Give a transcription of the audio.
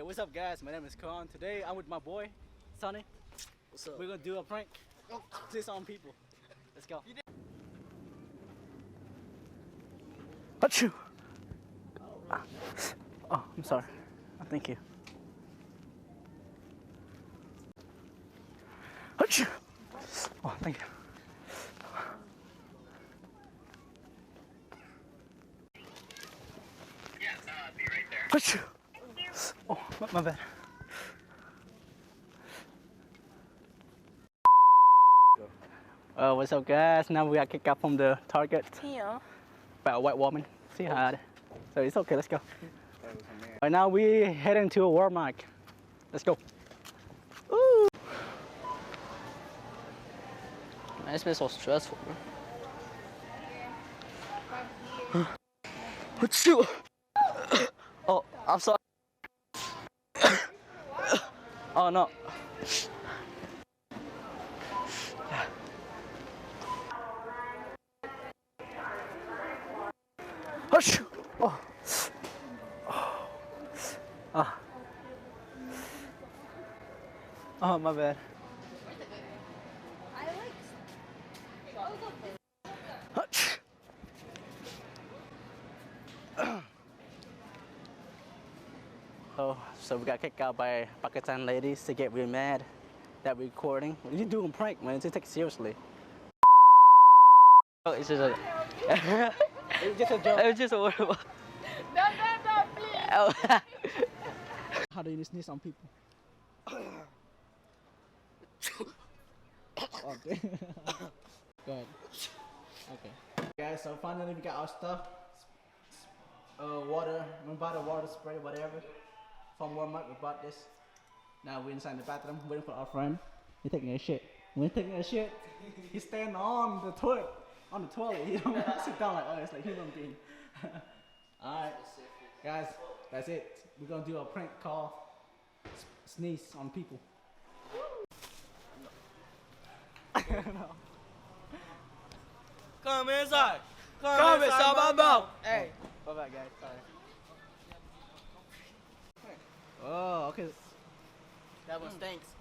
What's up, guys? My name is Khan. Today I'm with my boy, Sonny. What's up? We're gonna do a prank. This on people. Let's go. Achoo! Oh, I'm sorry. Thank you. Achoo! Oh, thank you. Yeah, be right there. Achoo! Oh, my bad. What's up, guys? Now we got kicked out from the Target Yeah. by a white woman. See hi. So it's okay. Let's go. Right now we heading to a Walmart. Let's go. Ooh. Man, it's been so stressful, bro. Achoo! Oh, I'm sorry. Oh no. Achoo! Oh. Ah. Oh, my bad. Achoo! So we got kicked out by Pakistan ladies to get really mad that we're recording. You're doing prank, man. Just take it seriously. Oh, it's just a. It's just a joke. It's just a word. No, please. Oh. How do you sneeze on people? Oh, go ahead. Okay. Guys, so finally we got our stuff. Water. We bought a water spray, whatever. From Walmart, we bought this. Now we're inside the bathroom waiting for our friend. He's taking a shit. When he's taking a shit, he's standing on the toilet. On the toilet. He don't sit down like us, like human being. Alright. Guys, that's it. We're gonna do a prank call. Sneeze on people. No. Come inside. Come inside my mouth. Hey. Bye bye, guys. Sorry. Oh, okay. That one stinks.